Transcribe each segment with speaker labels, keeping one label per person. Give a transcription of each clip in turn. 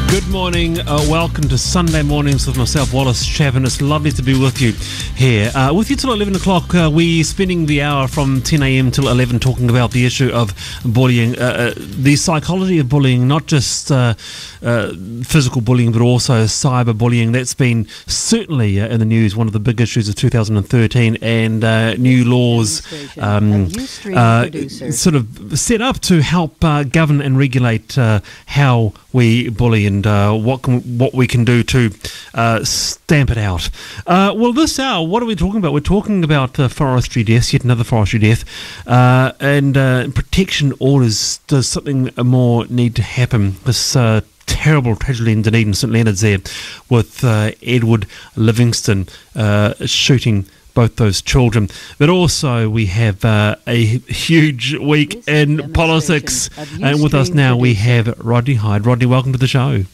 Speaker 1: Good morning, welcome to Sunday Mornings with myself, Wallace Chapman. It's lovely to be with you here. With you till 11 o'clock, we're spending the hour from 10 a.m. till 11 talking about the issue of bullying, the psychology of bullying, not just physical bullying, but also cyber bullying. That's been certainly in the news, one of the big issues of 2013, and new laws sort of set up to help govern and regulate how we bully and what we can do to stamp it out. Well, this hour, what are we talking about? We're talking about forestry deaths, yet another forestry death, and protection orders. Does something more need to happen? This terrible tragedy in Dunedin, St Leonard's there, with Edward Livingston shooting both those children. But also we have a huge week in politics, and with us now we have Rodney Hide. Rodney, welcome to the show.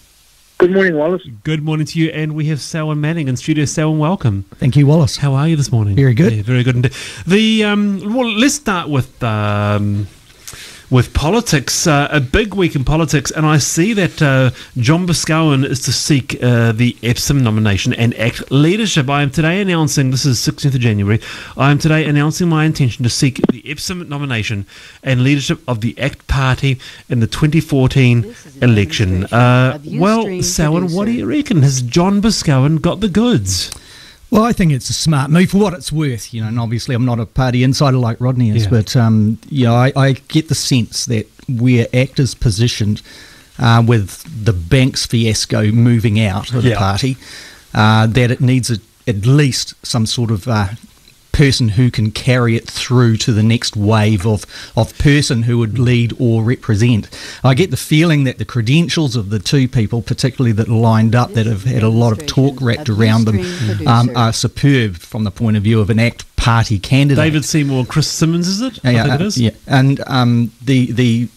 Speaker 2: Good morning, Wallace.
Speaker 1: Good morning to you, and we have Selwyn Manning in studio. Selwyn, welcome.
Speaker 3: Thank you, Wallace.
Speaker 1: How are you this morning?
Speaker 3: Very good.
Speaker 1: Yeah, very good indeed. Well, let's start with politics, a big week in politics, and I see that John Boscawen is to seek the Epsom nomination and ACT leadership. I am today announcing, this is 16th of January, I am today announcing my intention to seek the Epsom nomination and leadership of the ACT party in the 2014 election. Well, Selwyn, what do you reckon? Has John Boscawen got the goods?
Speaker 3: Well, I think it's a smart move for what it's worth, and obviously I'm not a party insider like Rodney is, but I get the sense that where ACT is positioned with the Banks fiasco moving out of the party, that it needs at least some sort of person who can carry it through to the next wave of person who would lead or represent. I get the feeling that the credentials of the two people, particularly that lined up, that have had a lot of talk wrapped around them, are superb from the point of view of an ACT party candidate.
Speaker 1: David Seymour and Chris Simmons, is it? I think it is.
Speaker 3: Yeah, and the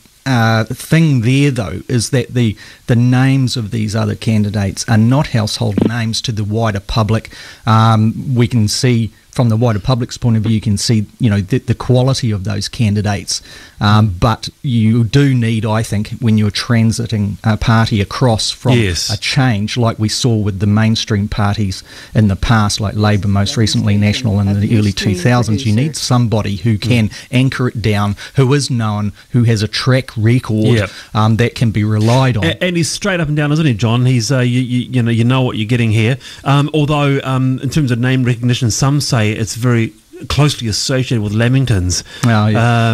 Speaker 3: thing there, though, is that the names of these other candidates are not household names to the wider public. We can see, from the wider public's point of view, you can see, the quality of those candidates. But you do need, I think, when you're transiting a party across from a change, like we saw with the mainstream parties in the past, like Labour most recently, National in the early 2000s, you need somebody who can anchor it down, who is known, who has a track record that can be relied on.
Speaker 1: And he's straight up and down, isn't he, John? He's you know what you're getting here. Although in terms of name recognition, some say it's very closely associated with Lamingtons,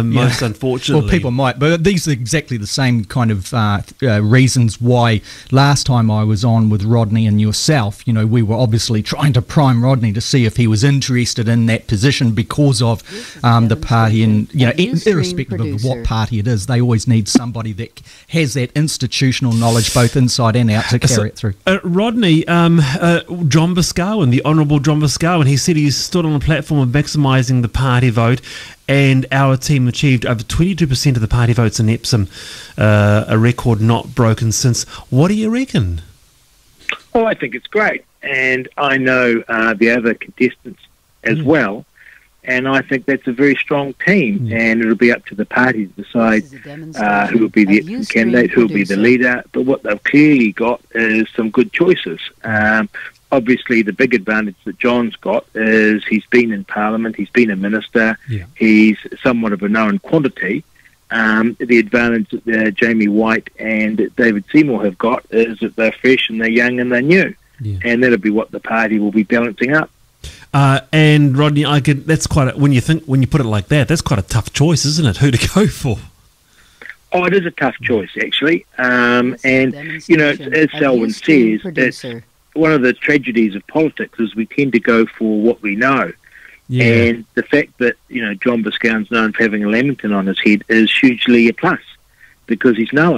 Speaker 1: most unfortunately.
Speaker 3: Well, people might, but these are exactly the same kind of reasons why last time I was on with Rodney and yourself, we were obviously trying to prime Rodney to see if he was interested in that position because of the party, and irrespective of what party it is, they always need somebody that has that institutional knowledge both inside and out to carry it through.
Speaker 1: Rodney, John Boscawen, the Honourable John Boscawen, he said he stood on a platform of maximising the party vote, and our team achieved over 22% of the party votes in Epsom, a record not broken since. What do you reckon?
Speaker 2: Well, I think it's great, and I know the other contestants as well, and I think that's a very strong team, and it'll be up to the party to decide who will be the Epsom candidate, who will be the leader, but what they've clearly got is some good choices. Obviously, the big advantage that John's got is he's been in Parliament, he's been a minister, he's somewhat of a known quantity. The advantage that Jamie White and David Seymour have got is that they're fresh and they're young and they're new, and that'll be what the party will be balancing up.
Speaker 1: And Rodney, that's quite when you put it like that, that's quite a tough choice, isn't it? Who to go for?
Speaker 2: Oh, it is a tough choice, actually, and as Selwyn says, it's one of the tragedies of politics is we tend to go for what we know. And the fact that, John Boscawen's known for having a Lamington on his head is hugely a plus, because he's known.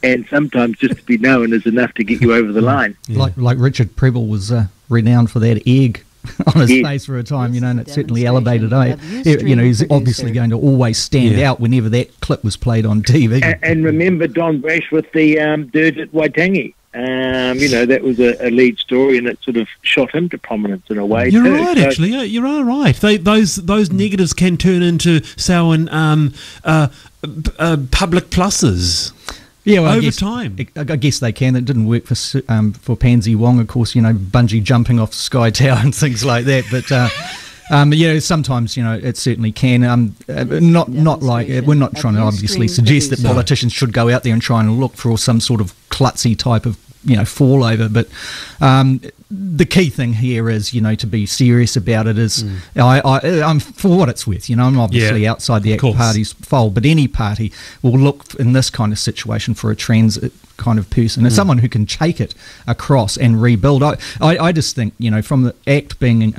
Speaker 2: And sometimes just to be known is enough to get you over the line.
Speaker 3: Like Richard Prebble was renowned for that egg on his face for a time, and it certainly elevated it. He's obviously going to always stand out whenever that clip was played on TV.
Speaker 2: And remember Don Brash with the dirt at Waitangi. that was a lead story, and it sort of shot him to prominence in a way.
Speaker 1: You're
Speaker 2: too.
Speaker 1: right,
Speaker 2: So,
Speaker 1: actually. Yeah, you are right. Those negatives can turn into Selwyn public pluses.
Speaker 3: Yeah, well,
Speaker 1: over time.
Speaker 3: I guess they can. It didn't work for Pansy Wong, of course. Bungee jumping off the Sky Tower and things like that. But sometimes it certainly can. Not like we're not trying to obviously suggest that politicians should go out there and try and look for some sort of klutzy type of fall over. But the key thing here is to be serious about it. Is I'm for what it's worth. I'm obviously outside the ACT Party's fold, but any party will look in this kind of situation for a transit kind of person, and someone who can take it across and rebuild. I just think from the ACT being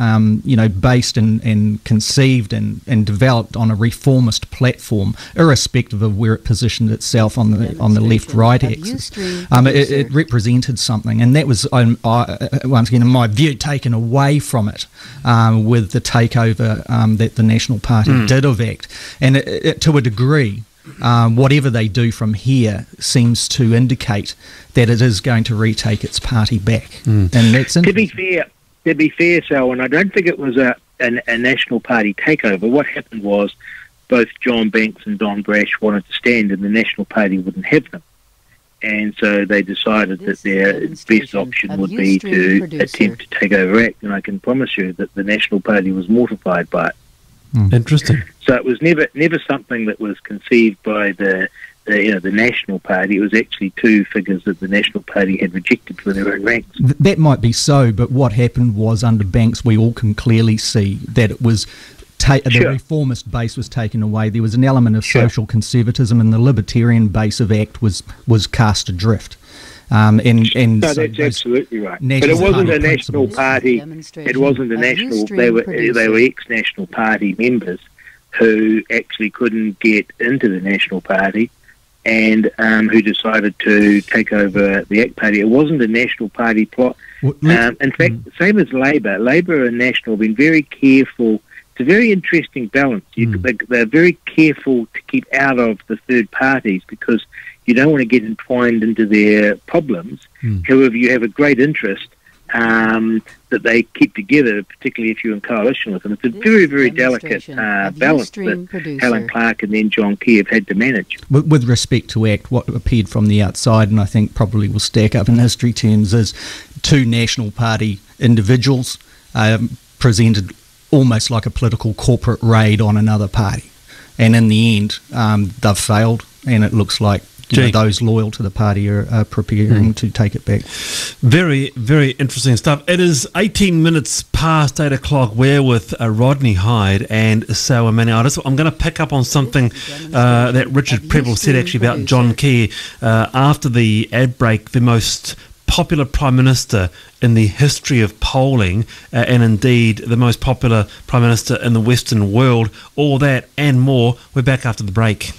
Speaker 3: based and conceived and developed on a reformist platform, irrespective of where it positioned itself on the left-right axis, it represented something, and that was once again in my view taken away from it with the takeover that the National Party did of ACT, and it, to a degree. Whatever they do from here seems to indicate that it is going to retake its party back, and that's
Speaker 2: to be fair, Selwyn, I don't think it was a National Party takeover. What happened was both John Banks and Don Brash wanted to stand, and the National Party wouldn't have them, and so they decided that their best option would be to attempt to take over ACT. And I can promise you that the National Party was mortified by it.
Speaker 1: Interesting.
Speaker 2: So it was never something that was conceived by the National Party. It was actually two figures that the National Party had rejected for their own ranks.
Speaker 3: That might be so, but what happened was under Banks, we all can clearly see that it was the reformist base was taken away. There was an element of social conservatism, and the libertarian base of ACT was cast adrift.
Speaker 2: No, that's absolutely right. But it wasn't a National Party. It wasn't a national. They were ex-National Party members who actually couldn't get into the National Party, and who decided to take over the ACT Party. It wasn't a National Party plot. In fact, same as Labor. Labor and National have been very careful. It's a very interesting balance. They're very careful to keep out of the third parties because you don't want to get entwined into their problems. However, you have a great interest that they keep together, particularly if you're in coalition with them. It's a very, very delicate balance that Helen Clark and then John Key have had to manage.
Speaker 3: With respect to ACT, what appeared from the outside, and I think probably will stack up in history terms, is two National Party individuals presented almost like a political corporate raid on another party. And in the end, they've failed, and it looks like those loyal to the party are preparing to take it back.
Speaker 1: Very, very interesting stuff. It is 18 minutes past 8 o'clock. We're with Rodney Hide and Selwyn Manning. I'm going to pick up on something that Richard Prebble said actually about John Key after the ad break. The most popular Prime Minister in the history of polling, and indeed the most popular Prime Minister in the Western world. All that and more. We're back after the break.